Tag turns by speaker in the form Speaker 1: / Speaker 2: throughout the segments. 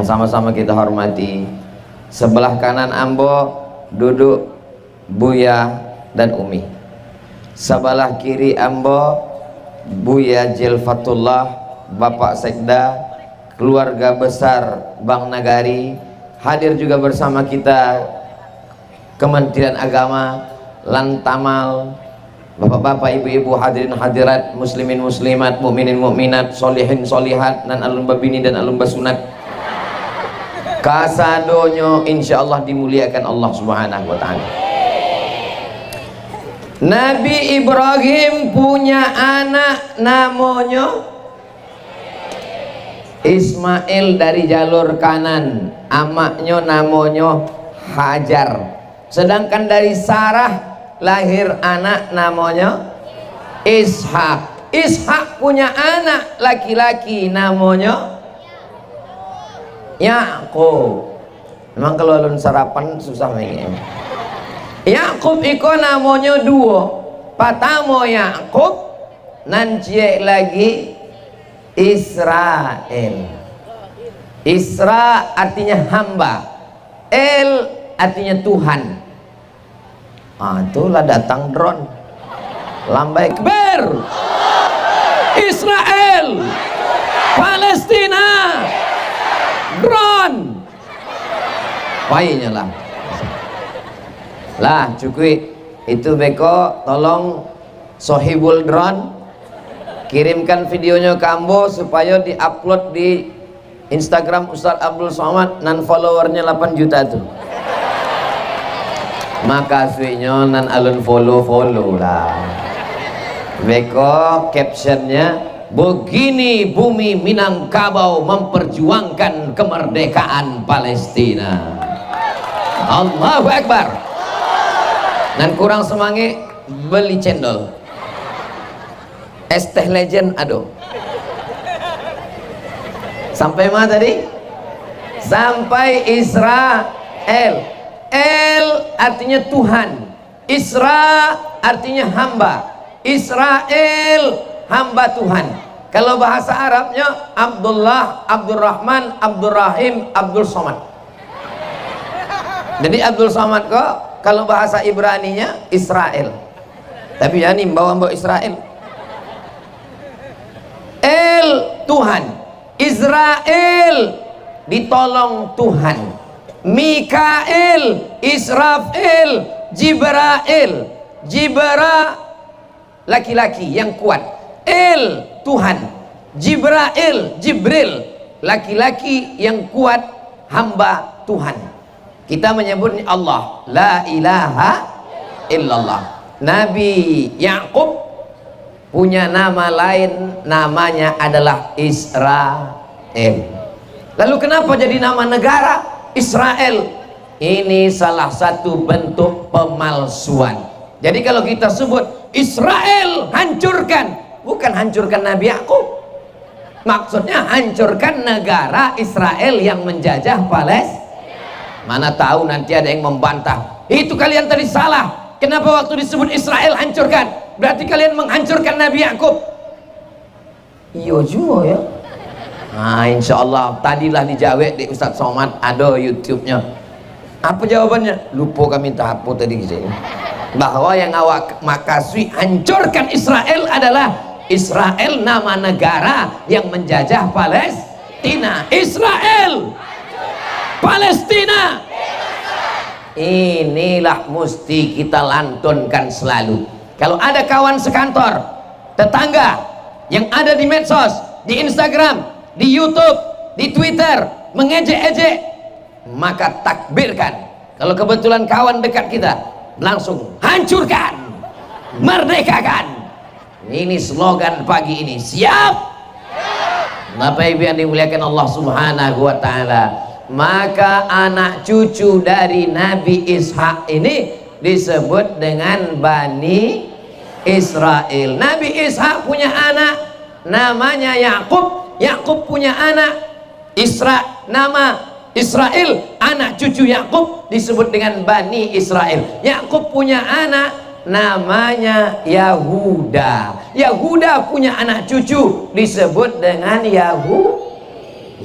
Speaker 1: sama-sama kita hormati. Sebelah kanan Ambo duduk Buya dan Umi. Sebelah kiri Ambo Buya Jelfatullah, Bapak Sekda, keluarga besar Bang Nagari. Hadir juga bersama kita Kementerian Agama, Lantamal, bapak-bapak, ibu-ibu, hadirin hadirat, muslimin muslimat, mukminin mukminat, solihin solihat, dan alun babini dan alun basunat. Kasadonyo insyaallah dimuliakan Allah Subhanahu wa taala. Nabi Ibrahim punya anak namanya Ismail dari jalur kanan, amaknya namanya Hajar. Sedangkan dari Sarah lahir anak namanya Ishak. Ishak punya anak laki-laki namanya Yakub. Memang kalau alun sarapan susah ini. Yakub iko namanya dua. Pertama Yakub, nanti lagi Israel. Isra artinya hamba, El artinya Tuhan. Itulah datang drone. Lambai Akbar. Israel, Palestina, drone. Payahnya lah cukup itu beko, tolong sohibul drone kirimkan videonya ke Ambo supaya diupload di Instagram Ustadz Abdul Somad, nan followernya 8 juta tuh. Makasihnya nan alun follow lah. Beko captionnya, begini bumi Minangkabau memperjuangkan kemerdekaan Palestina. Allahu Akbar. Dan kurang semangat beli cendol, es teh legend aduh. Sampai mana tadi? Sampai Israel. El artinya Tuhan, Isra artinya hamba, Israel hamba Tuhan. Kalau bahasa Arabnya Abdullah, Abdurrahman, Abdurrahim, Abdul Somad. Jadi Abdul Somad kok kalau bahasa Ibraninya Israel. Tapi ya nih bawa Israel. El Tuhan, Israel ditolong Tuhan, Mikael, Israfil, Jibrail. Jibra laki-laki yang kuat, El Tuhan, Jibril laki-laki yang kuat, hamba Tuhan. Kita menyebut Allah, la ilaha illallah. Nabi Yakub punya nama lain, namanya adalah Israel. Lalu kenapa jadi nama negara Israel? Ini salah satu bentuk pemalsuan. Jadi kalau kita sebut Israel hancurkan, bukan hancurkan Nabi Yakub. Maksudnya hancurkan negara Israel yang menjajah Palestina. Mana tahu nanti ada yang membantah, itu kalian tadi salah. Kenapa waktu disebut Israel hancurkan? Berarti kalian menghancurkan Nabi Yakub. Iya juga ya. Nah insya Allah tadilah dijawab di Ustadz Somad, ada YouTube-nya. Apa jawabannya? Lupa kami tahap tadi gitu. Bahwa yang awak makasih hancurkan Israel adalah Israel nama negara yang menjajah Palestina. Israel, Palestina. Inilah mesti kita lantunkan selalu. Kalau ada kawan sekantor, tetangga yang ada di medsos, di Instagram, di YouTube, di Twitter mengejek-ejek, maka takbirkan. Kalau kebetulan kawan dekat kita, langsung hancurkan, merdekakan. Ini slogan pagi ini. Siap? Bapak Ibu yang dimuliakan Allah Subhanahu wa taala, maka anak cucu dari Nabi Ishak ini disebut dengan Bani Israel. Nabi Ishak punya anak namanya Yakub. Yakub punya anak nama Israel. Anak cucu Yakub disebut dengan Bani Israel. Yakub punya anak namanya Yahuda. Yahuda punya anak cucu disebut dengan Yahudi.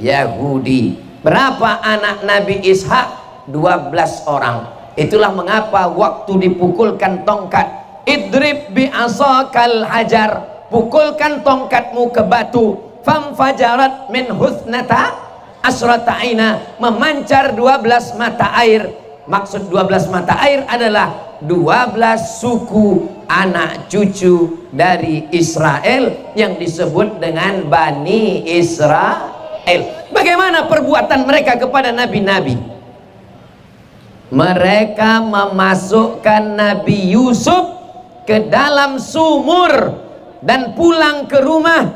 Speaker 1: Berapa anak Nabi Ishak? 12 orang. Itulah mengapa waktu dipukulkan tongkat, idrib bi asakal hajar, pukulkan tongkatmu ke batu, famfajarat min husnata asrata aina, memancar 12 mata air. Maksud 12 mata air adalah 12 suku anak cucu dari Israel yang disebut dengan Bani Israel. Bagaimana perbuatan mereka kepada nabi-nabi? Mereka memasukkan Nabi Yusuf ke dalam sumur dan pulang ke rumah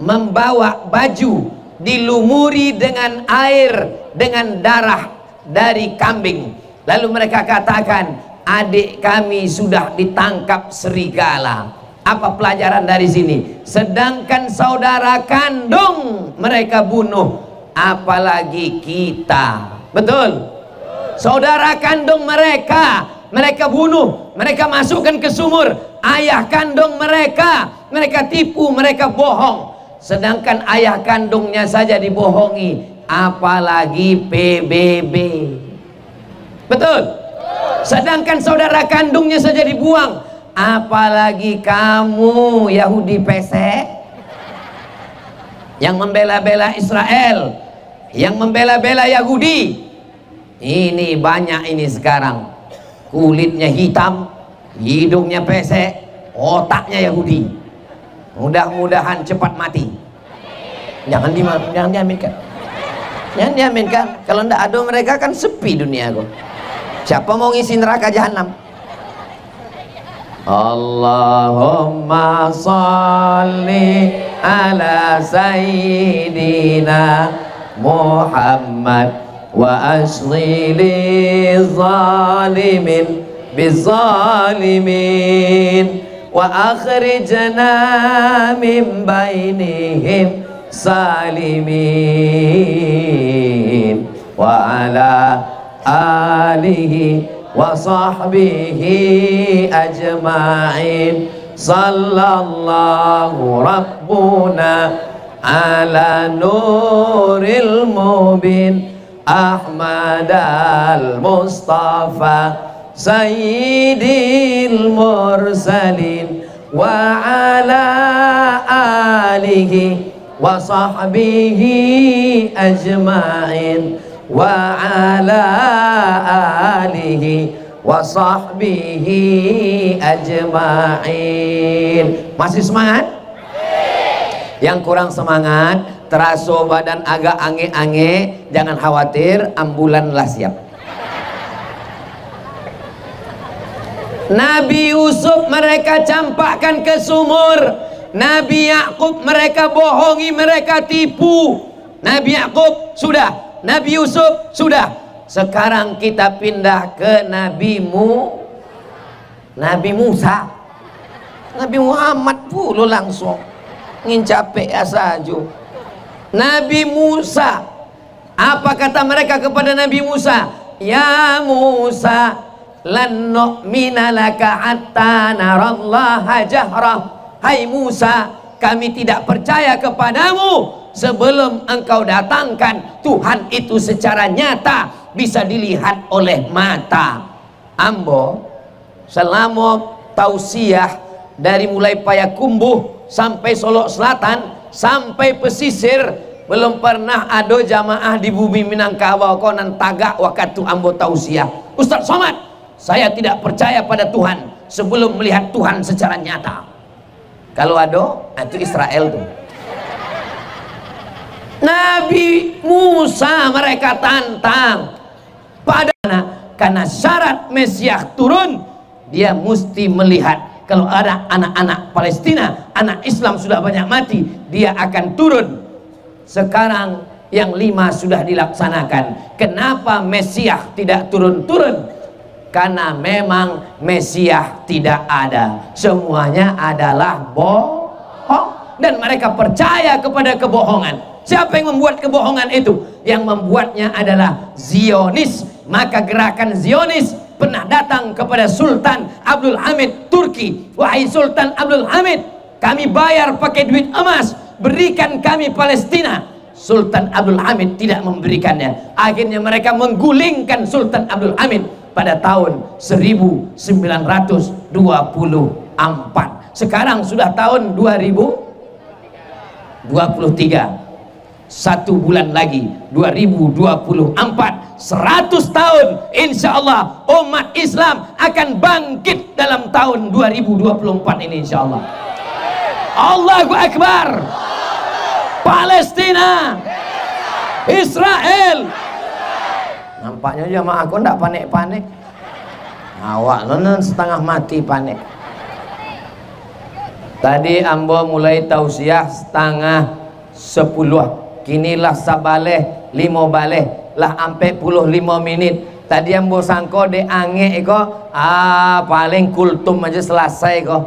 Speaker 1: membawa baju dilumuri dengan air dengan darah dari kambing. Lalu mereka katakan, adik kami sudah ditangkap serigala. Apa pelajaran dari sini? Sedangkan saudara kandung mereka bunuh, apalagi kita. Betul? Saudara kandung mereka bunuh, mereka masukkan ke sumur. Ayah kandung mereka tipu, mereka bohong. Sedangkan ayah kandungnya saja dibohongi, apalagi PBB. Betul? Sedangkan saudara kandungnya saja dibuang, apalagi kamu Yahudi pesek yang membela-bela Israel, yang membela-bela Yahudi. Ini banyak ini sekarang, kulitnya hitam, hidungnya pesek, otaknya Yahudi. Mudah-mudahan cepat mati. Jangan diaminkan. Jangan diaminkan. Kalau tidak ada mereka kan sepi dunia kok. Siapa mau ngisi neraka jahanam? Allahumma salli ala sayyidina Muhammad wa asli zalimin bizalimin wa akhrijna min bainihim salimin wa ala alihi wa sahbihi ajma'in. Sallallahu rabbuna ala nuril mubin Ahmad al-Mustafa Sayyidil mursalin wa ala alihi wa sahbihi ajma'in wa ala alihi wa sahbihi ajma'in. Masih semangat? Yang kurang semangat, terasa badan agak ange-ange, jangan khawatir, ambulanlah siap. Nabi Yusuf mereka campakkan ke sumur, Nabi Yakub mereka bohongi, mereka tipu. Nabi Yakub sudah, Nabi Yusuf sudah. Sekarang kita pindah ke Nabi Musa. Nabi Muhammad pula langsung ngincapek saja. Nabi Musa, apa kata mereka kepada Nabi Musa? Ya Musa, lan nu'mina laka hatta narallaha jahrah. Hai Musa, kami tidak percaya kepadamu sebelum engkau datangkan Tuhan itu secara nyata, bisa dilihat oleh mata. Ambo selama tausiah dari mulai Payakumbuh sampai Solok Selatan sampai pesisir, belum pernah ada jamaah di bumi Minangkabau konan tagak waktu ambo tausiah. Ustaz Somad, saya tidak percaya pada Tuhan sebelum melihat Tuhan secara nyata. Kalau ada, itu Israel tuh. Nabi Musa mereka tantang pada karena syarat Mesias turun, dia mesti melihat kalau ada anak-anak Palestina, anak Islam sudah banyak mati, dia akan turun. Sekarang yang 5 sudah dilaksanakan. Kenapa Mesias tidak turun-turun? Karena memang Mesias tidak ada, semuanya adalah bohong, dan mereka percaya kepada kebohongan. Siapa yang membuat kebohongan itu? Yang membuatnya adalah Zionis. Maka gerakan Zionis pernah datang kepada Sultan Abdul Hamid Turki. Wahai Sultan Abdul Hamid, kami bayar pakai duit emas, berikan kami Palestina. Sultan Abdul Hamid tidak memberikannya. Akhirnya mereka menggulingkan Sultan Abdul Hamid pada tahun 1924. Sekarang sudah tahun 2023. 1 bulan lagi 2024, 100 tahun insya Allah umat Islam akan bangkit dalam tahun 2024 ini insya Allah. Allahu Akbar. Palestina, Israel. Nampaknya jamaah aku enggak panik-panik. Awak nonton setengah mati panik. Tadi ambo mulai tausiah setengah 10. Kinilah sabaleh 5 baleh lah ampe 15 menit. Tadi ambo sangko de ange eko paling kultum aja selesai kok.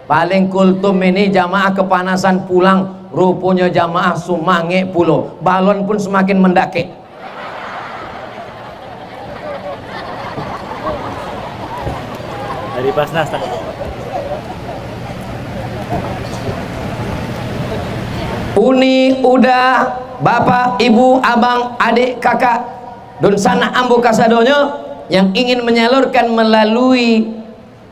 Speaker 1: Paling kultum ini jamaah kepanasan pulang. Rupanya jamaah sumange pulau. Balon pun semakin mendaki.
Speaker 2: Dari Basnas tak?
Speaker 1: Uni udah bapak, ibu, abang, adik, kakak dan sana ambo kasadonyo yang ingin menyalurkan melalui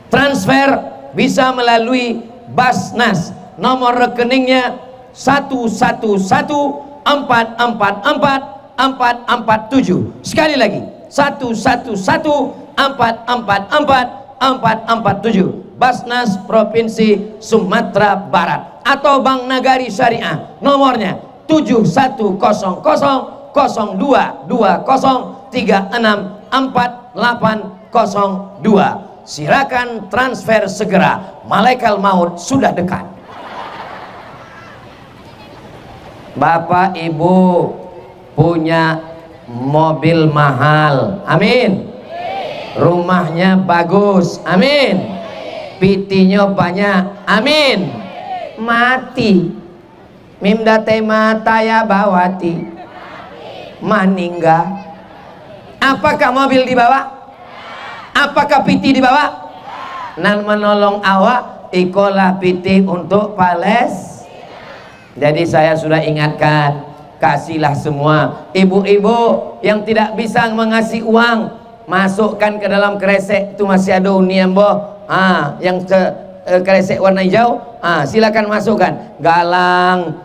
Speaker 1: transfer bisa melalui Basnas. Nomor rekeningnya 111444447. Sekali lagi 111444447. Basnas Provinsi Sumatera Barat atau Bank Nagari Syariah, nomornya 710020364802. Silakan transfer segera, malaikat maut sudah dekat. Bapak ibu punya mobil mahal, amin. Rumahnya bagus, amin. Pitinya banyak, amin. Mati mimdate mata ya bawati maningga. Apakah mobil dibawa? Apakah piti dibawa? Nan menolong awak ikolah piti untuk Pales. Jadi saya sudah ingatkan, kasihlah semua ibu-ibu yang tidak bisa mengasih uang, masukkan ke dalam kresek itu masih ada unian boh. Yang kresek warna hijau, silakan masukkan galang,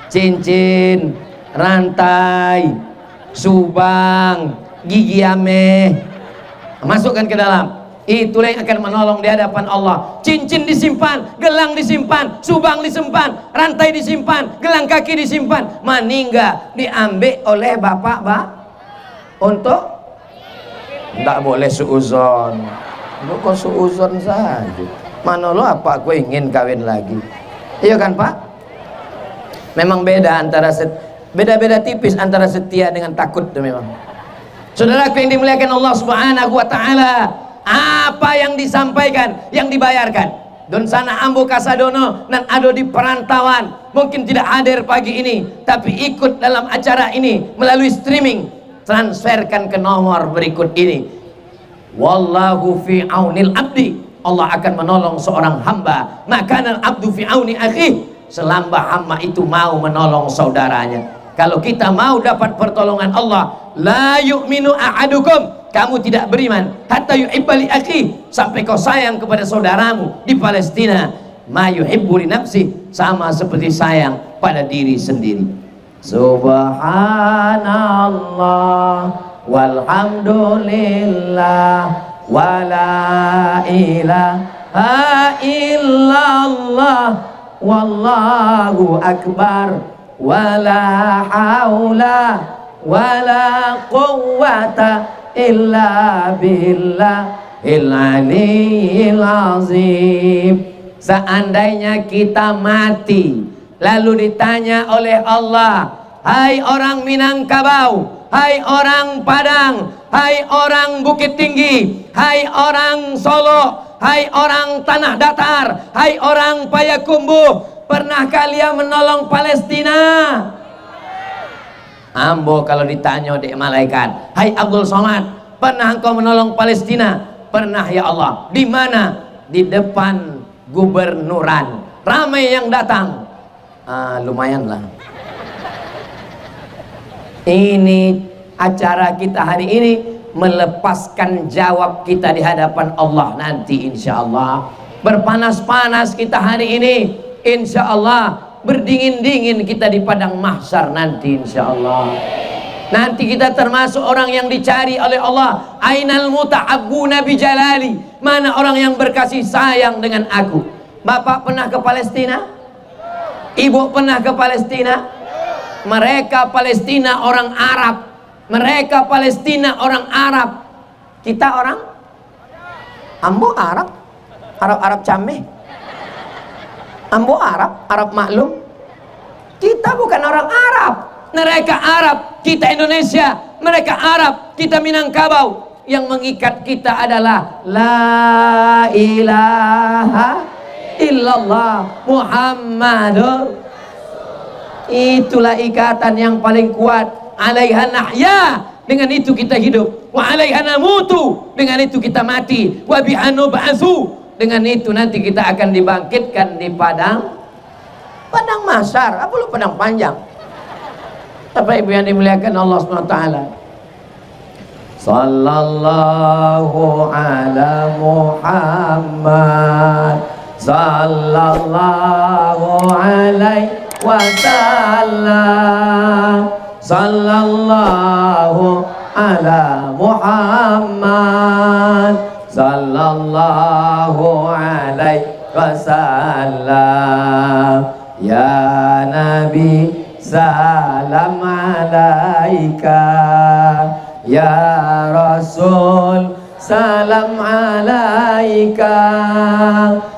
Speaker 1: cincin, rantai, subang, gigi ame, masukkan ke dalam. Itulah yang akan menolong di hadapan Allah. Cincin disimpan, gelang disimpan, subang disimpan, rantai disimpan, gelang kaki disimpan, maningga diambil oleh bapak untuk tidak boleh suuzon. Lu kok suuzon saja. Mana lo apa aku ingin kawin lagi. Iya kan Pak? Memang beda antara beda-beda tipis antara setia dengan takut tuh memang. Saudaraku yang dimuliakan Allah Subhanahu wa taala, apa yang disampaikan, yang dibayarkan. Don sana ambo kasadono dan ado di perantauan, mungkin tidak hadir pagi ini, tapi ikut dalam acara ini melalui streaming. Transferkan ke nomor berikut ini. Wallahu fi aunil abdi. Allah akan menolong seorang hamba. Maka abdu fi auni akhi, selamba hamba itu mau menolong saudaranya. Kalau kita mau dapat pertolongan Allah, la yu'minu ahadukum, kamu tidak beriman hatta yuhibba li akhi, sampai kau sayang kepada saudaramu di Palestina ma yuhibbu li nafsi, sama seperti sayang pada diri sendiri. Subhanallah walhamdulillah wala ilaha illallah wallahu akbar wala haula wala quwwata illa billahil aliyyil azim. Seandainya kita mati lalu ditanya oleh Allah, hai orang Minangkabau, hai orang Padang, hai orang Bukit Tinggi, hai orang Solo, hai orang Tanah Datar, hai orang Payakumbuh, pernah kalian menolong Palestina? Ambo kalau ditanya oleh malaikat, hai Abdul Somad, pernah engkau menolong Palestina? Pernah ya Allah. Di mana? Di depan gubernuran, ramai yang datang. Lumayan lah. Ini acara kita hari ini melepaskan jawab kita di hadapan Allah nanti insya Allah. Berpanas-panas kita hari ini insya Allah, berdingin-dingin kita di padang mahsyar nanti insya Allah. Nanti kita termasuk orang yang dicari oleh Allah. Ainal muta'abbuna bi jalali, mana orang yang berkasih sayang dengan aku. Bapak pernah ke Palestina? Ibu pernah ke Palestina? Mereka Palestina orang Arab, mereka Palestina orang Arab, kita orang Ambo Arab, Arab Cameh, Ambo Arab, Arab maklum. Kita bukan orang Arab, mereka Arab, kita Indonesia, mereka Arab, kita Minangkabau. Yang mengikat kita adalah la ilaha illallah Muhammadur. Itulah ikatan yang paling kuat. Alaiha nahya, dengan itu kita hidup. Wa alaiha namutu, dengan itu kita mati. Wa biha nub'atsu, dengan itu nanti kita akan dibangkitkan di padang mahsyar. Apa lu padang panjang? Bapak Ibu yang dimuliakan Allah SWT. Sallallahu ala Muhammad, sallallahu alaihi wasallam, sallallahu ala Muhammad, sallallahu alaihi wasallam. Ya Nabi salam alaika, ya Rasul salam alaika,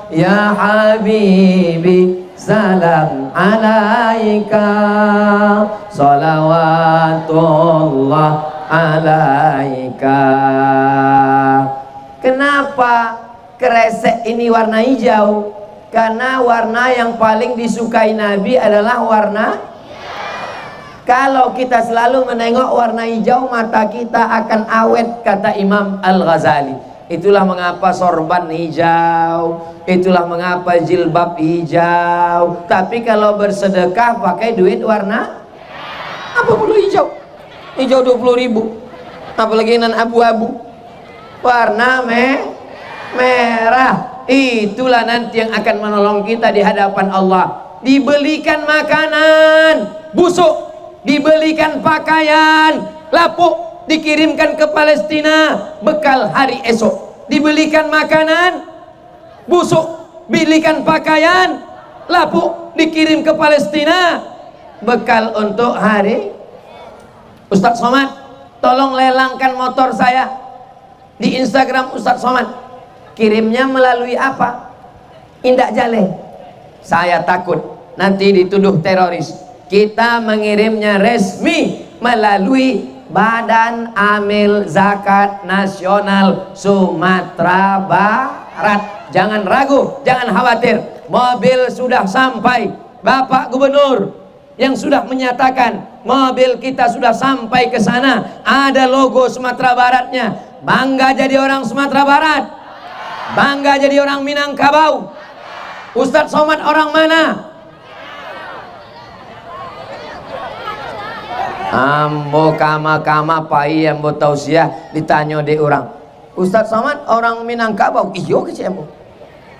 Speaker 1: ya Habibi salam alaika, salawatullah alaika. Kenapa kresek ini warna hijau? Karena warna yang paling disukai Nabi adalah warna. Kalau kita selalu menengok warna hijau, mata kita akan awet, kata Imam Al-Ghazali. Itulah mengapa sorban hijau, itulah mengapa jilbab hijau. Tapi kalau bersedekah pakai duit warna apa perlu hijau? Hijau 20.000, apalagi nan abu-abu, warna merah. Itulah nanti yang akan menolong kita di hadapan Allah. Dibelikan makanan busuk, dibelikan pakaian lapuk, dikirimkan ke Palestina bekal hari esok. Dibelikan makanan busuk, belikan pakaian lapuk, dikirim ke Palestina bekal untuk hari. Ustadz Somad, tolong lelangkan motor saya di Instagram Ustadz Somad. Kirimnya melalui apa? Indak Jaleh. Saya takut nanti dituduh teroris. Kita mengirimnya resmi melalui Badan Amil Zakat Nasional Sumatera Barat. Jangan ragu, jangan khawatir. Mobil sudah sampai. Bapak Gubernur yang sudah menyatakan mobil kita sudah sampai ke sana. Ada logo Sumatera Baratnya. Bangga jadi orang Sumatera Barat. Bangga jadi orang Minangkabau. Ustadz Somad orang mana? Ambo kama pai ambo tausiah ditanya di orang. Ustadz Somad orang Minangkabau. Iyo ke ambo.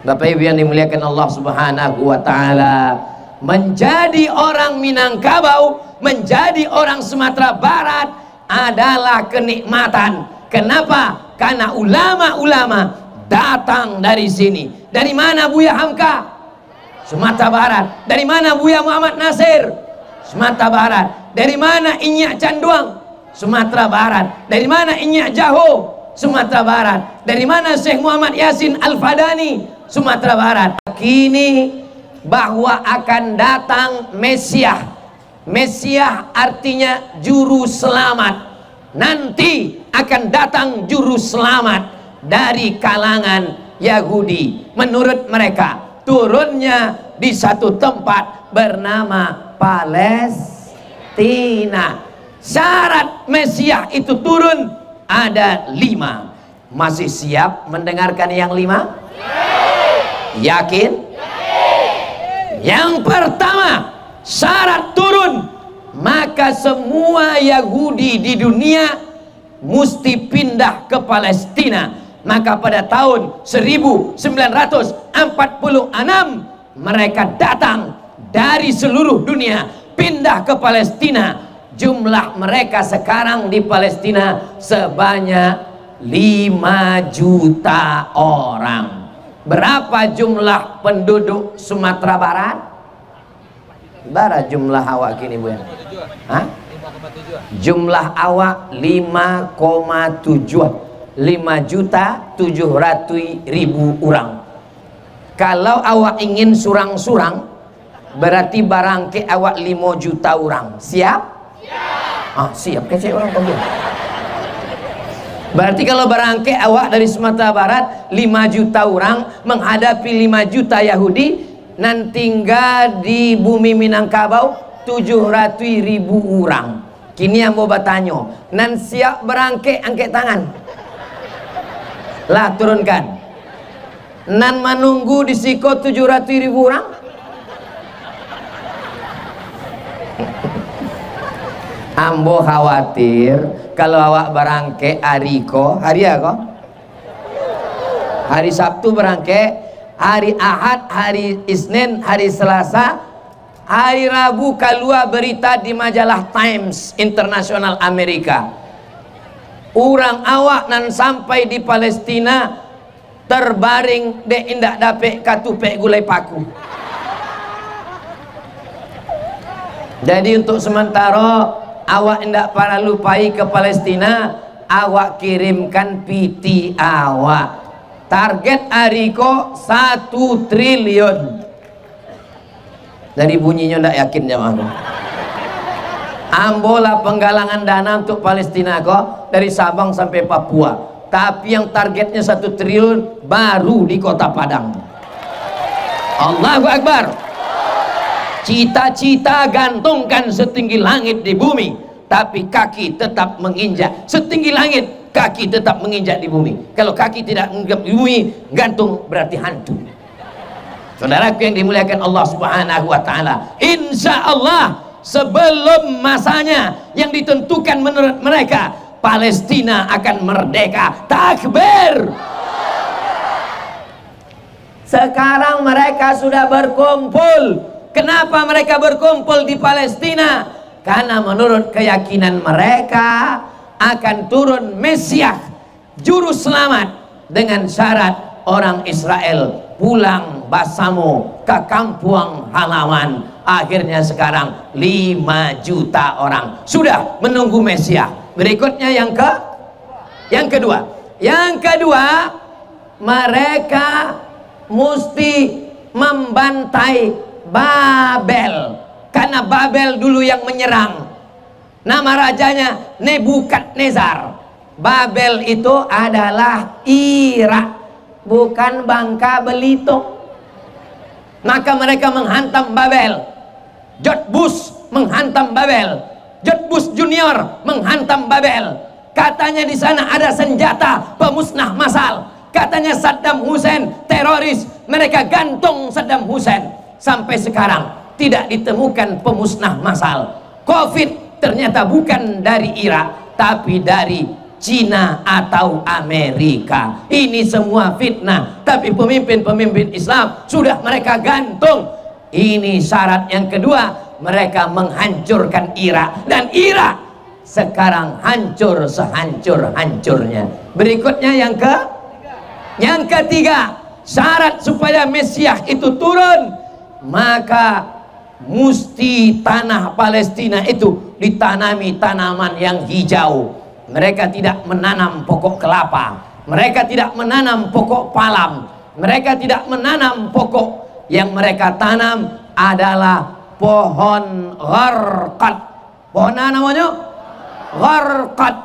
Speaker 1: Bapak Ibu yang dimuliakan Allah Subhanahu wa taala, menjadi orang Minangkabau, menjadi orang Sumatera Barat adalah kenikmatan. Kenapa? Karena ulama-ulama datang dari sini. Dari mana Buya Hamka? Sumatera Barat. Dari mana Buya Muhammad Nasir? Sumatera Barat. Dari mana Inyak Canduang? Sumatera Barat. Dari mana Inyak Jaho? Sumatera Barat. Dari mana Syekh Muhammad Yasin Al-Fadani? Sumatera Barat. Kini bahwa akan datang Mesiah. Mesiah artinya juru selamat. Nanti akan datang juru selamat dari kalangan Yahudi. Menurut mereka turunnya di satu tempat bernama Palestina. Syarat Mesiah itu turun ada 5. Masih siap mendengarkan yang 5? Yakin? Yang pertama, syarat turun maka semua Yahudi di dunia mesti pindah ke Palestina. Maka pada tahun 1946 mereka datang dari seluruh dunia pindah ke Palestina. Jumlah mereka sekarang di Palestina sebanyak 5 juta orang. Berapa jumlah penduduk Sumatera Barat? Berapa jumlah awak kini, Bu? Hah? Jumlah awak 5,7 orang. Kalau awak ingin surang-surang, berarti barangke awak 5 juta orang. Siap? Siap. Kecil orang kamu. Berarti kalau barangke awak dari Sumatera Barat 5 juta orang menghadapi 5 juta Yahudi, nan tinggal di bumi Minangkabau 700.000 orang. Kini yang mau bertanya, nan siap berangke angkat tangan. Lah turunkan. Nan menunggu di siko 700.000 orang. Ambo khawatir kalau awak berangke hari Sabtu berangke, hari Ahad, hari Isnin, hari Selasa, hari Rabu keluar berita di majalah Times Internasional Amerika. Orang awak nan sampai di Palestina terbaring de indak dapet katupek gulai paku. Jadi untuk sementara awak indak para lupai ke Palestina, awak kirimkan PT awak. Target Ariko 1 triliun. Dari bunyinya ndak yakin jamaah. Ambola penggalangan dana untuk Palestina kok dari Sabang sampai Papua. Tapi yang targetnya 1 triliun baru di Kota Padang. Allahu Akbar. Cita-cita gantungkan setinggi langit di bumi, tapi kaki tetap menginjak. Setinggi langit, kaki tetap menginjak di bumi. Kalau kaki tidak menginjak di bumi, gantung berarti hantu. Saudaraku yang dimuliakan Allah Subhanahu wa taala, insya Allah sebelum masanya yang ditentukan menurut mereka, Palestina akan merdeka. Takbir. Sekarang mereka sudah berkumpul. Kenapa mereka berkumpul di Palestina? Karena menurut keyakinan mereka akan turun Mesias, juru selamat, dengan syarat orang Israel pulang basamo ke kampung halaman. Akhirnya sekarang 5 juta orang sudah menunggu Mesias. Berikutnya yang kedua, mereka mesti membantai Babel, karena Babel dulu yang menyerang. Nama rajanya Nebukadnezar. Babel itu adalah Irak, bukan Bangka Belitung. Maka mereka menghantam Babel. George Bush menghantam Babel. George Bush Junior menghantam Babel. Katanya di sana ada senjata pemusnah massal. Katanya Saddam Hussein teroris. Mereka gantung Saddam Hussein. Sampai sekarang tidak ditemukan pemusnah massal. Covid ternyata bukan dari Irak, tapi dari Cina atau Amerika. Ini semua fitnah, tapi pemimpin-pemimpin Islam sudah mereka gantung. Ini syarat yang kedua, mereka menghancurkan Irak, dan Irak sekarang hancur sehancur-hancurnya. Berikutnya yang ketiga, syarat supaya Mesias itu turun, maka musti tanah Palestina itu ditanami tanaman yang hijau. Mereka tidak menanam pokok kelapa, mereka tidak menanam pokok palam, mereka tidak menanam pokok. Yang mereka tanam adalah pohon gharqad. Pohon apa namanya? Gharqad.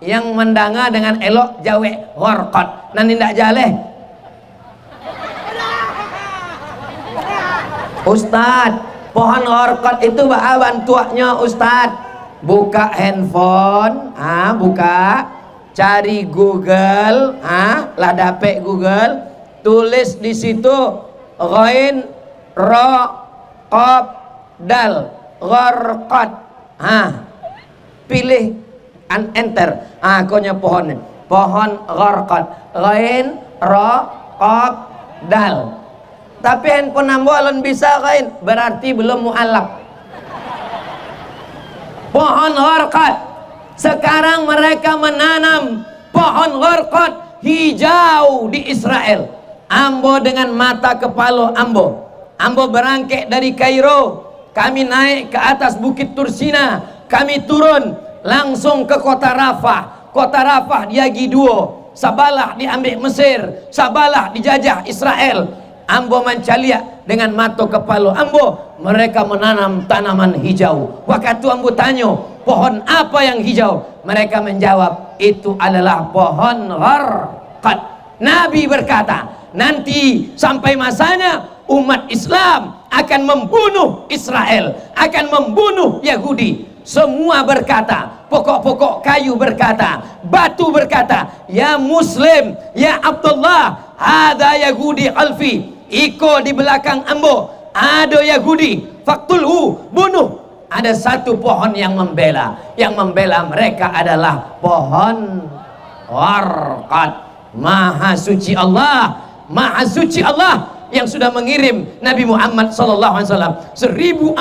Speaker 1: Yang mendanga dengan elok jawe gharqad. Nan tidak jaleh. Ustadz, pohon gharqad itu bahan tuaknya Ustadz. Buka handphone, buka, cari Google, lah dapet Google, tulis di situ ghain ra qaf dal gharqad. pilih enter. Konya pohonnya pohon gharqad, ghain ra qaf dal. Tapi handphone ambo alon bisa ghain, berarti belum mualaf. Pohon gharqad. Sekarang mereka menanam pohon gharqad hijau di Israel. Ambo dengan mata kepala ambo berangkat dari Kairo, kami naik ke atas bukit Tursina, kami turun langsung ke kota Rafah. Kota Rafah diagi dua, Sabalah diambil Mesir, Sabalah dijajah Israel. Ambo mencaliak dengan mata kepala ambo, mereka menanam tanaman hijau. Waktu ambo tanya, pohon apa yang hijau? Mereka menjawab, itu adalah pohon gharqad. Nabi berkata, nanti sampai masanya umat Islam akan membunuh Israel, akan membunuh Yahudi. Semua berkata, pokok-pokok kayu berkata, batu berkata, ya Muslim, ya Abdullah, ada Yahudi alfi, iko di belakang ambo ada Yahudi, faktulhu, bunuh. Ada satu pohon yang membela mereka adalah pohon gharqad. Maha suci Allah, maha suci Allah yang sudah mengirim Nabi Muhammad SAW 1400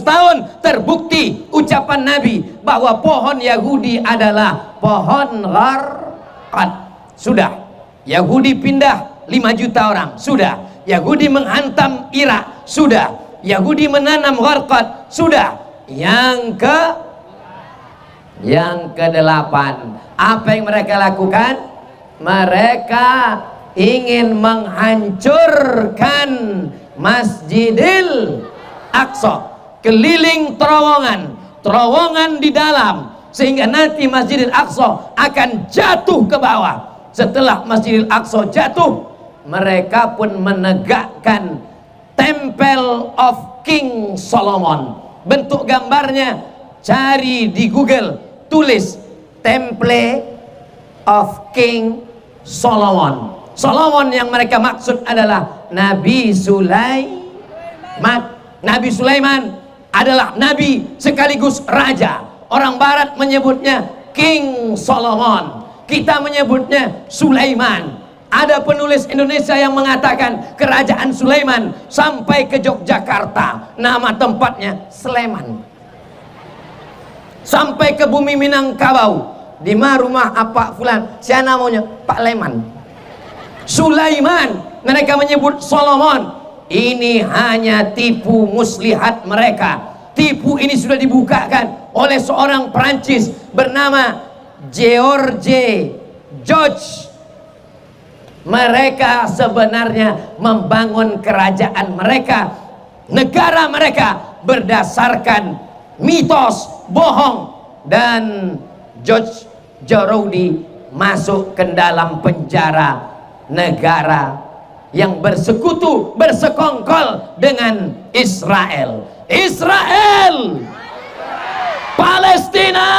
Speaker 1: tahun. Terbukti ucapan Nabi bahwa pohon Yahudi adalah pohon gharqad. Sudah Yahudi pindah 5 juta orang, sudah Yahudi menghantam Irak, sudah Yahudi menanam gharqad, sudah. Yang ke-8, apa yang mereka lakukan? Mereka ingin menghancurkan Masjidil Aqsa, keliling terowongan di dalam, sehingga nanti Masjidil Aqsa akan jatuh ke bawah. Setelah Masjidil Aqsa jatuh, mereka pun menegakkan Temple of King Solomon. Bentuk gambarnya cari di Google, tulis Temple of King Solomon. Solomon yang mereka maksud adalah Nabi Sulaiman. Nabi Sulaiman adalah nabi sekaligus raja. Orang barat menyebutnya King Solomon, kita menyebutnya Sulaiman. Ada penulis Indonesia yang mengatakan kerajaan Sulaiman sampai ke Yogyakarta, nama tempatnya Sleman. Sampai ke bumi Minangkabau, di mana rumah apa fulan, siapa namanya? Pak Leman. Sulaiman, mereka menyebut Solomon. Ini hanya tipu muslihat mereka. Tipu ini sudah dibukakan oleh seorang Perancis bernama George. Mereka sebenarnya membangun kerajaan mereka, negara mereka berdasarkan mitos bohong. Dan George Jarodi masuk ke dalam penjara negara yang bersekutu, bersekongkol dengan Israel. Palestina.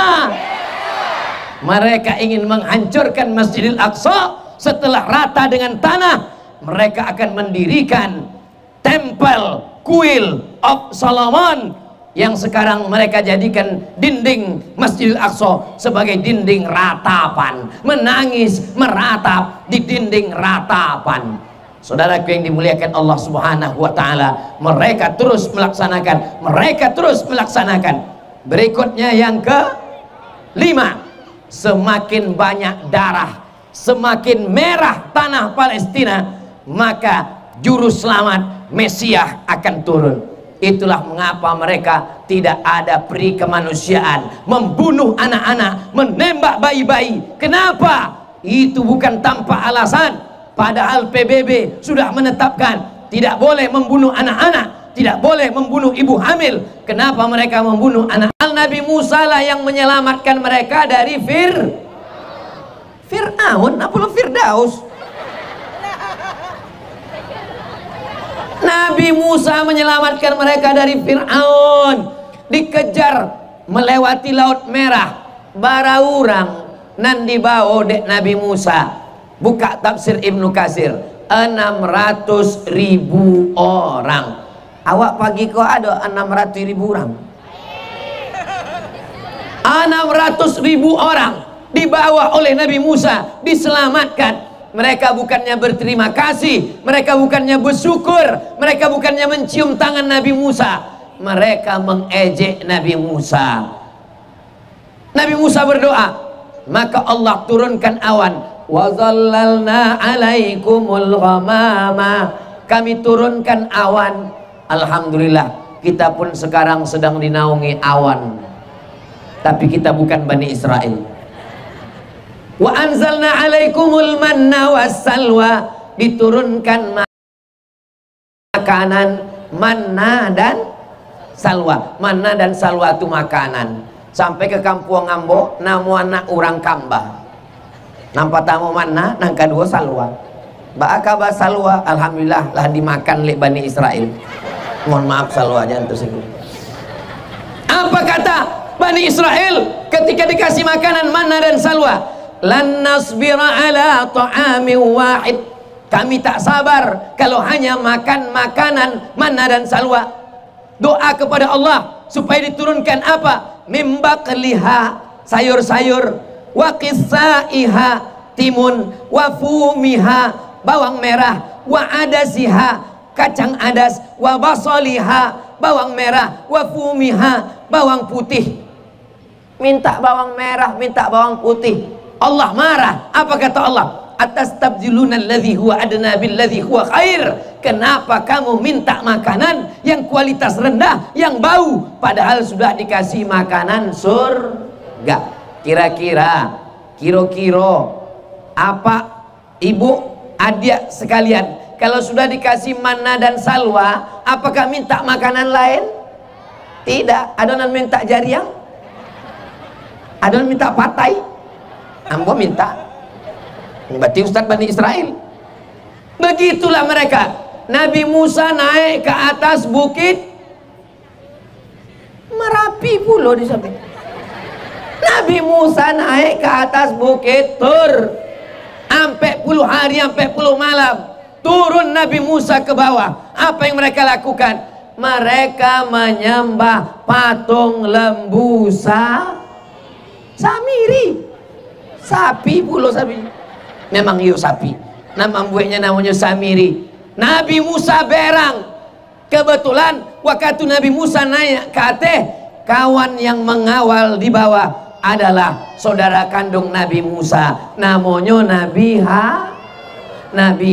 Speaker 1: Mereka ingin menghancurkan Masjidil Aqsa. Setelah rata dengan tanah, mereka akan mendirikan Temple Kuil of Solomon, yang sekarang mereka jadikan dinding Masjidil Aqsa sebagai dinding ratapan. Menangis meratap di dinding ratapan. Saudaraku yang dimuliakan Allah Subhanahu wa taala, mereka terus melaksanakan. Berikutnya yang ke-5, semakin banyak darah, semakin merah tanah Palestina, maka juru selamat Mesias akan turun. Itulah mengapa mereka tidak ada peri kemanusiaan, membunuh anak-anak, menembak bayi-bayi. Kenapa? Itu bukan tanpa alasan. Padahal PBB sudah menetapkan tidak boleh membunuh anak-anak, tidak boleh membunuh ibu hamil. Kenapa mereka membunuh anak? Nabi Musa lah yang menyelamatkan mereka dari Fir'aun, apa lo Firdaus? Nabi Musa menyelamatkan mereka dari Fir'aun. Dikejar melewati Laut Merah, baraurang nan dibawa dek Nabi Musa. Buka tafsir Ibnu Katsir, 600.000 orang. Awak pagi kok ada 600.000 orang. 600.000 orang dibawa oleh Nabi Musa, diselamatkan. Mereka bukannya berterima kasih, mereka bukannya bersyukur, mereka bukannya mencium tangan Nabi Musa, mereka mengejek Nabi Musa. Nabi Musa berdoa, maka Allah turunkan awan. Wa zallalna 'alaikumul ghamama. Kami turunkan awan. Alhamdulillah, kita pun sekarang sedang dinaungi awan. Tapi kita bukan Bani Israel. Wa anzalna 'alaikumul manna wassalwa. Diturunkan makanan manna dan salwa. Manna dan salwa itu makanan. Sampai ke kampung Ambo, namu anak orang Kamba. Nampak tamu manna, nang kedua salwa. Ba'akaba salwa, alhamdulillah lah dimakan oleh Bani Israel. Mohon maaf salwa jangan tersinggung. Apa kata Bani Israel ketika dikasih makanan manna dan salwa? Lan nasbira ala ta'amin wahid. Kami tak sabar kalau hanya makan makanan manna dan salwa. Doa kepada Allah supaya diturunkan apa? Mimbaqliha, sayur-sayur, wa qissaiha, timun, wa fumiha, bawang merah, wa adasiha, kacang adas, wa basaliha, bawang merah, wa fumiha, bawang putih. Minta bawang merah, minta bawang putih. Allah marah. Apa kata Allah? Atastabdiluna alladhi huwa adna billadhi huwa khair. Kenapa kamu minta makanan yang kualitas rendah, yang bau, padahal sudah dikasih makanan surga? Kira-kira apa ibu adik sekalian, kalau sudah dikasih manna dan salwa, apakah minta makanan lain? Tidak. Adonan minta jariang, adonan minta patai, ambo minta. Berarti Ustadz Bani Israel. Begitulah mereka. Nabi Musa naik ke atas bukit Merapi pula di samping. Nabi Musa naik ke atas bukit Tur, sampai 10 hari, sampai 10 malam. Turun Nabi Musa ke bawah. Apa yang mereka lakukan? Mereka menyembah patung lembu Samiri. Sapi pula sapi. Memang yuk sapi. Nama buahnya namanya Samiri. Nabi Musa berang. Kebetulan waktu Nabi Musa naik ke atas, kawan yang mengawal di bawah adalah saudara kandung Nabi Musa, namanya Nabi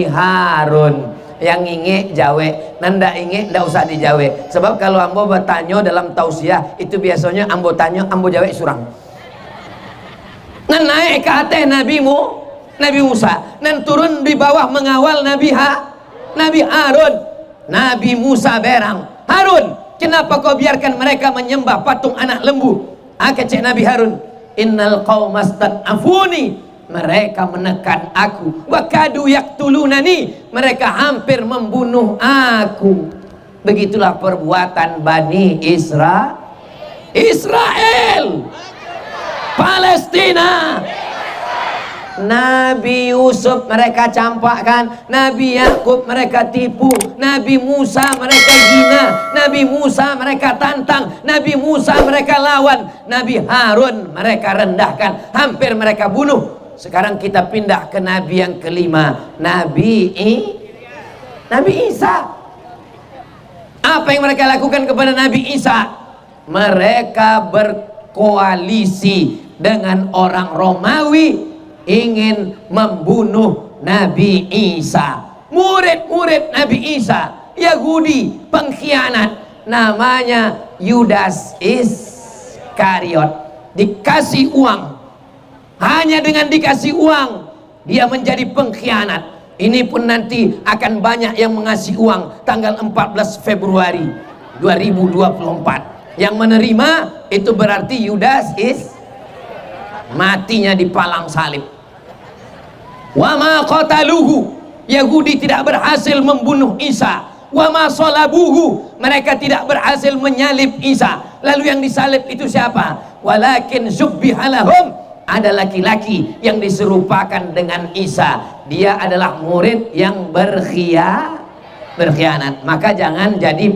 Speaker 1: Harun. Yang ingin jawe, nanda ingin ndak usah dijawe. Sebab kalau ambo bertanya dalam tausiah itu biasanya ambo tanya, ambo jawe surang. Nan naik ke atas Nabi Musa, nan turun di bawah mengawal Nabi Harun. Nabi Musa berang, Harun, kenapa kau biarkan mereka menyembah patung anak lembu? Kecek Nabi Harun, innal qaumastad'afuni, mereka menekan aku, wa kadu yaqtulunani, mereka hampir membunuh aku. Begitulah perbuatan Bani Israel. Palestina. Nabi Yusuf mereka campakkan, Nabi Yakub mereka tipu, Nabi Musa mereka hina, Nabi Musa mereka tantang, Nabi Musa mereka lawan, Nabi Harun mereka rendahkan, hampir mereka bunuh. Sekarang kita pindah ke Nabi yang kelima, Nabi Isa. Apa yang mereka lakukan kepada Nabi Isa? Mereka berkoalisi dengan orang Romawi, ingin membunuh Nabi Isa. Murid-murid Nabi Isa, Yahudi, pengkhianat, namanya Yudas Iskariot. Dikasih uang, hanya dengan dikasih uang dia menjadi pengkhianat. Ini pun nanti akan banyak yang mengasih uang tanggal 14 Februari 2024. Yang menerima itu berarti Yudas matinya di palang salib. Wa ma qataluhu, Yahudi tidak berhasil membunuh Isa. Wa ma salabuhu, mereka tidak berhasil menyalib Isa. Lalu yang disalib itu siapa? Walakin subbiha lahum, ada laki-laki yang diserupakan dengan Isa. Dia adalah murid yang berkhianat. Maka jangan jadi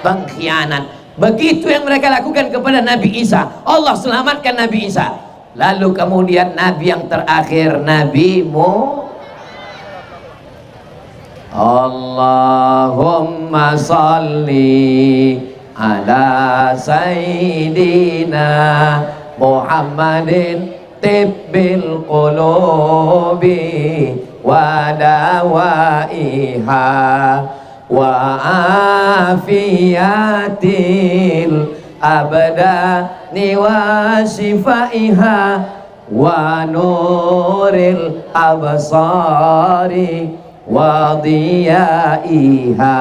Speaker 1: pengkhianat. Begitu yang mereka lakukan kepada Nabi Isa, Allah selamatkan Nabi Isa. Lalu kemudian Nabi yang terakhir, Nabi Allahumma salli ala Sayyidina Muhammadin tibbil qulubi wa dawaiha wa afiyatil abdani wa shifaiha wa nuril absari wa diyaiha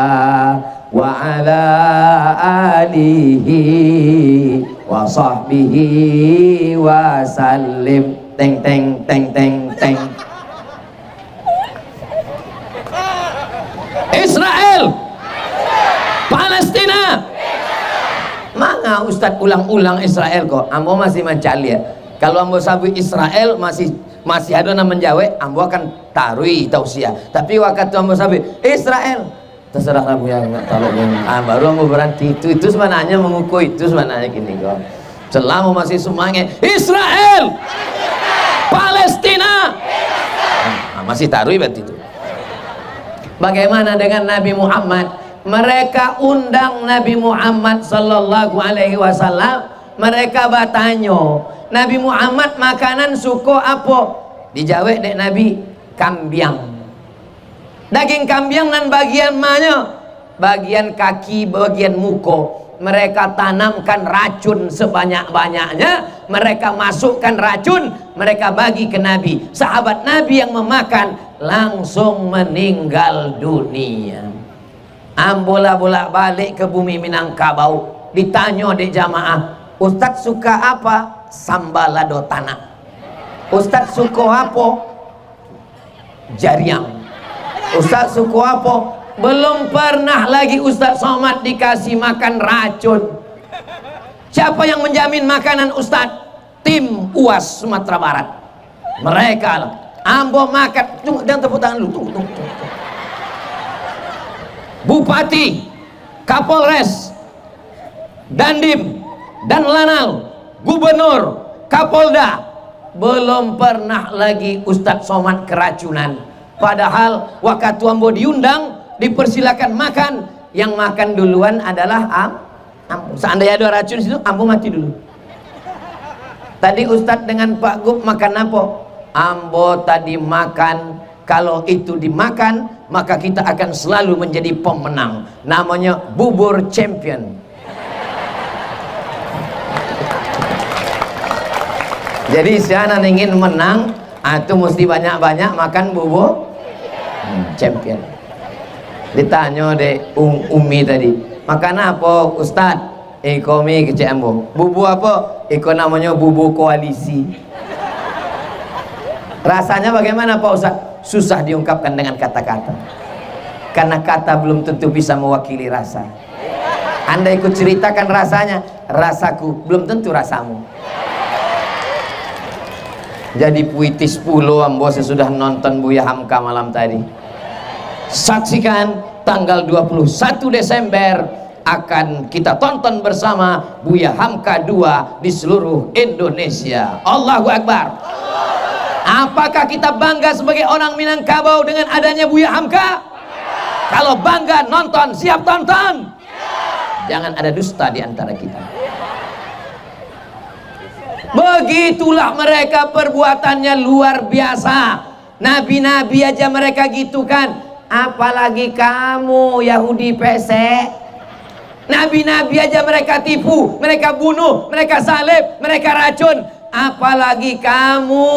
Speaker 1: wa ala alihi wa sahbihi wa sallim. Teng teng teng teng teng. Israel, Palestina. Mana Ustadz ulang-ulang Israel kok? Ambo masih mencari ya. Kalau ambo sabu Israel masih ada nama menjawab, ambo akan tarui tausiah. Tapi waktu ambo sabu Israel, terserah kamu yang nggak tahu yang baru ambo berhenti itu sebenarnya mengukur itu sebenarnya gini kok. Selama masih semangat Israel, Palestina, masih tarui berarti itu. Bagaimana dengan Nabi Muhammad? Mereka undang Nabi Muhammad sallallahu alaihi wasallam. Mereka bertanya, Nabi Muhammad makanan suko apa? Dijawab dek Nabi, kambiang. Daging kambiang dan bagian mana? Bagian kaki, bagian muka. Mereka tanamkan racun sebanyak-banyaknya, mereka masukkan racun, mereka bagi ke Nabi. Sahabat Nabi yang memakan langsung meninggal dunia. Ambola bolak-balik ke bumi Minangkabau, ditanya di jamaah, Ustadz suka apa? Sambalado tanah. Ustadz suka apa? Jariang. Ustadz suka apa? Belum pernah lagi Ustadz Somad dikasih makan racun. Siapa yang menjamin makanan Ustadz? Tim UAS Sumatera Barat. Mereka lah. Ambo makan. Tunggu, jangan tepuk tangan dulu. Tunggu. Bupati, Kapolres, Dandim, dan Lanal, Gubernur, Kapolda, belum pernah lagi Ustadz Somad keracunan. Padahal waktu ambo diundang, dipersilakan makan, yang makan duluan adalah ambo. Seandainya ada racun situ, ambo mati dulu. Tadi Ustadz dengan Pak Gub makan apa? Ambo tadi makan, kalau itu dimakan maka kita akan selalu menjadi pemenang. Namanya bubur champion. Jadi siapa ingin menang, itu mesti banyak-banyak makan bubur champion. Ditanya deh Umi tadi, makan apa Ustadz? Ikomi kecik ambo. Bubu apa? Iko namanya bubu koalisi. Rasanya bagaimana Pak Ustadz? Susah diungkapkan dengan kata-kata, karena kata belum tentu bisa mewakili rasa. Anda ikut ceritakan rasanya, rasaku belum tentu rasamu. Jadi puitis pulo ambo sesudah nonton Buya Hamka malam tadi. Saksikan tanggal 21 Desember akan kita tonton bersama Buya Hamka 2 di seluruh Indonesia. Allahu Akbar. Apakah kita bangga sebagai orang Minangkabau dengan adanya Buya Hamka? Kalau bangga, nonton, siap tonton. Jangan ada dusta di antara kita. Begitulah mereka, perbuatannya luar biasa. Nabi-nabi aja mereka gitu kan, apalagi kamu Yahudi pesek. Nabi-nabi aja mereka tipu, mereka bunuh, mereka salib, mereka racun, apalagi kamu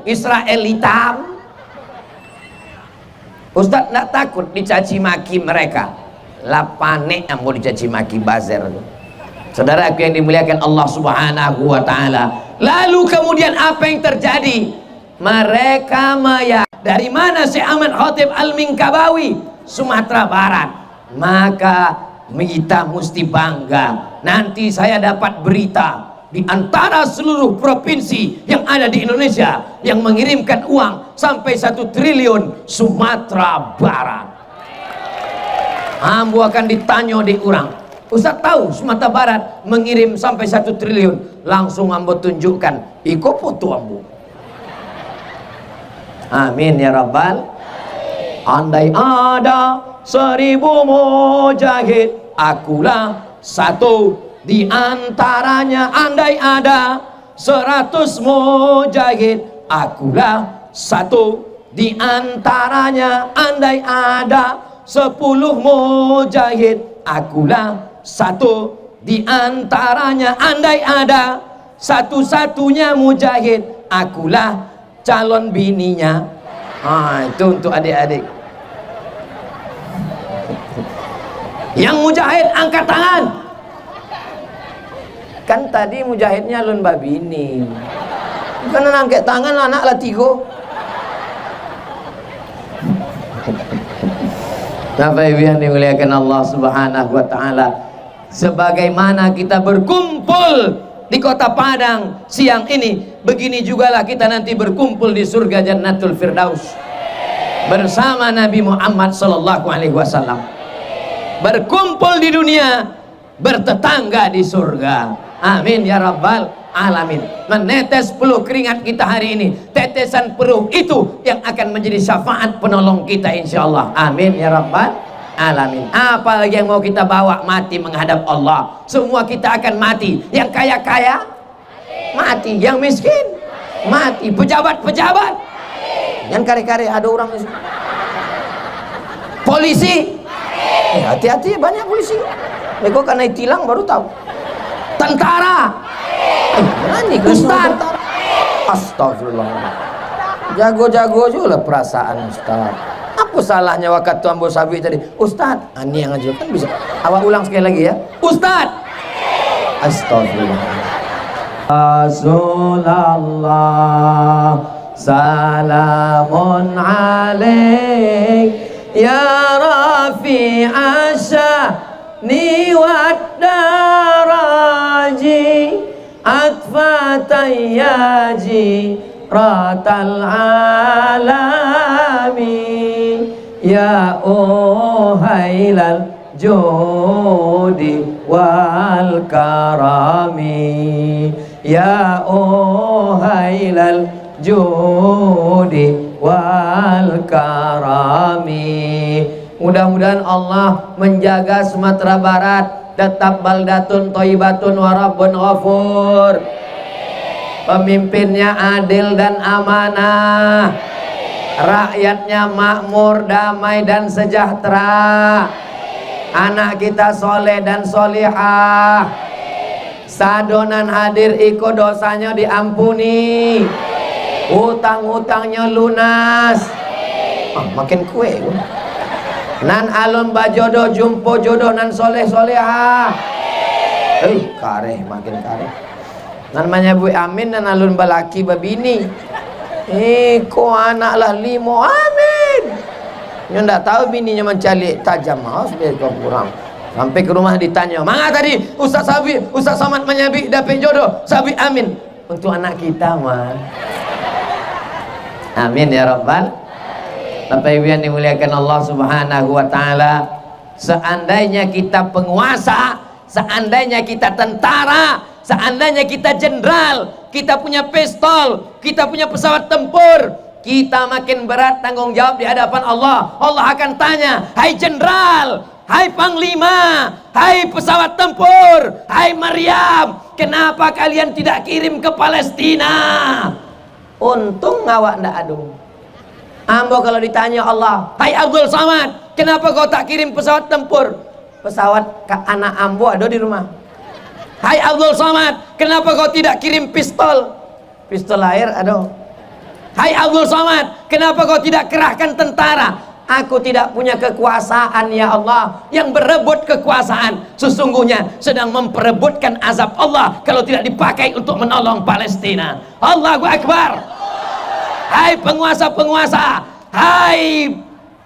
Speaker 1: Israel hitam. Ustadz tidak takut dicaci maki mereka. Lapane yang mau dicaci maki bazer. Saudara aku yang dimuliakan Allah Subhanahu wa ta'ala. Lalu kemudian apa yang terjadi? Mereka dari mana Syekh Ahmad Khatib Al-Minkabawi? Sumatera Barat. Maka kita mesti bangga. Nanti saya dapat berita di antara seluruh provinsi yang ada di Indonesia yang mengirimkan uang sampai 1 triliun, Sumatera Barat. Ambo akan ditanya di orang, Ustaz tahu Sumatera Barat mengirim sampai 1 triliun. Langsung ambo tunjukkan, iko foto ambo. Amin ya Rabbal. Andai ada 1000 mujahid, akulah satu di antaranya. Andai ada 100 mujahid, akulah satu di antaranya. Andai ada 10 mujahid, akulah satu di antaranya. Andai ada satu-satunya mujahid, akulah calon bininya. Itu untuk adik-adik. Yang mujahid angkat tangan. Kan tadi mujahidnya lun babini. Bukan angkat tangan anak lah 3. Bapak Ibu yang dimuliakan Allah Subhanahu wa taala, sebagaimana kita berkumpul di Kota Padang siang ini, begini jugalah kita nanti berkumpul di surga Jannatul Firdaus bersama Nabi Muhammad sallallahu alaihi wasallam. Berkumpul di dunia, bertetangga di surga. Amin ya rabbal alamin. Menetes peluh keringat kita hari ini, tetesan peluh itu yang akan menjadi syafaat penolong kita insyaallah. Amin ya rabbal alamin. Apalagi yang mau kita bawa? Mati menghadap Allah. Semua kita akan mati. Yang kaya-kaya mati, yang miskin mati, pejabat-pejabat, yang kare-kare ada orang di sini. Polisi, hati-hati, banyak polisi. Mereka karena tilang baru tahu. Tentara, Ustaz, astagfirullah. Jago-jago juga lah perasaan Ustaz. Apa salahnya waktu ambo sabi tadi? Ustaz, ini yang aja kan bisa. Awak ulang sekali lagi ya. Ustaz. Astagfirullah. Rasulullah, salamun alaik ya rafi'a sya'ni wad daraji atfatayyaji ratal alami ya uhailal judi wal karami ya uhailal judi wal karami. Mudah-mudahan Allah menjaga Sumatera Barat tetap baldatun thayyibatun wa rabbun ghafur. Pemimpinnya adil dan amanah, rakyatnya makmur, damai dan sejahtera. Anak kita soleh dan solihah. Sadonan hadir iko dosanya diampuni, utang-utangnya lunas. Makin kue nan alun bajodoh jumpo jodoh nan soleh solehah. Kareh makin kareh. Namanya Bu Amin dan alun balaki babini. Ko anak lah 5 amin. Nyo ndak tahu bininya mencalik tajam, harus biar kau kurang. Sampai ke rumah ditanya, "Mana tadi Ustaz Sabi, Ustaz Somad menyabi dapat jodoh, Sabi amin." Untuk anak kita mah. Amin ya rabbal. Bapak Ibu yang dimuliakan Allah Subhanahu wa taala, seandainya kita penguasa, seandainya kita tentara, seandainya kita jenderal, kita punya pistol, kita punya pesawat tempur, kita makin berat tanggung jawab di hadapan Allah. Allah akan tanya, "Hai jenderal, hai panglima, hai pesawat tempur, hai Maryam, kenapa kalian tidak kirim ke Palestina?" Untung ngawak ndak adu. Ambo kalau ditanya Allah, "Hai Abdul Samad, kenapa kau tak kirim pesawat tempur?" Pesawat anak ambo ada di rumah. "Hai Abdul Samad, kenapa kau tidak kirim pistol?" Pistol air ada. "Hai Abdul Samad, kenapa kau tidak kerahkan tentara?" Aku tidak punya kekuasaan ya Allah. Yang berebut kekuasaan sesungguhnya sedang memperebutkan azab Allah kalau tidak dipakai untuk menolong Palestina. Allahu Akbar. Hai penguasa-penguasa, hai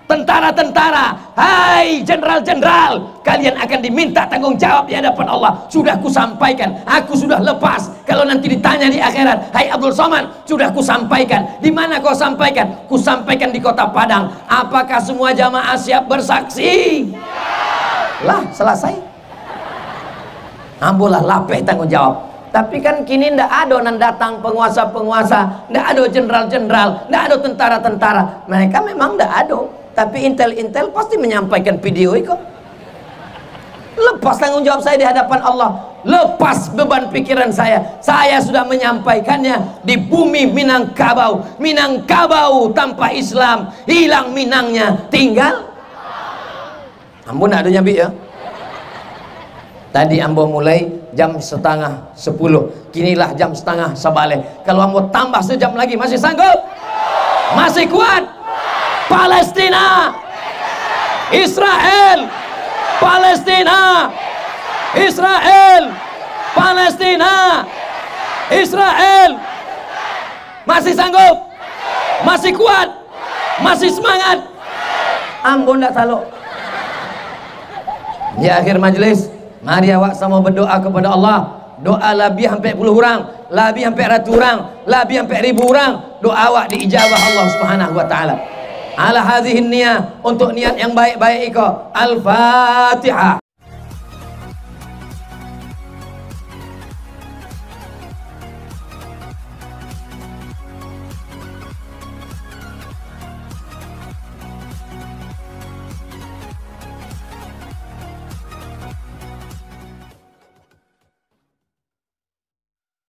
Speaker 1: tentara-tentara, hai jenderal-jenderal, kalian akan diminta tanggung jawab di hadapan Allah. Sudah kusampaikan, aku sudah lepas. Kalau nanti ditanya di akhirat, "Hai Abdul Somad, sudah kusampaikan." Di mana kau sampaikan? Kusampaikan di Kota Padang. Apakah semua jamaah siap bersaksi? Lah, selesai. ambolah lapeh tanggung jawab. Tapi kan kini ndak ada nan datang penguasa-penguasa, ndak ada jenderal-jenderal, ndak ada tentara-tentara. Mereka memang ndak ada, tapi intel-intel pasti menyampaikan video itu. Lepas tanggung jawab saya di hadapan Allah, lepas beban pikiran saya sudah menyampaikannya di bumi Minangkabau. Minangkabau tanpa Islam hilang Minangnya, tinggal Ambo nak ada nyambi ya. Tadi Ambo mulai jam 9:30, kinilah jam 9:30. Kalau Ambo tambah sejam lagi masih sanggup? Masih kuat? Palestina, Israel, Palestina, Israel, Palestina, Israel. Masih sanggup? Masih kuat? Masih semangat? Ambo ndak taluk. Di akhir majlis, mari awak sama berdoa kepada Allah. Doa lebih hampir 10 orang, lebih hampir ratus orang, lebih hampir 1000 orang. Doa awak diijabah Allah Subhanahu wa taala. Ala hadhihi niyah, untuk niat yang baik-baik iko. Al-Fatihah.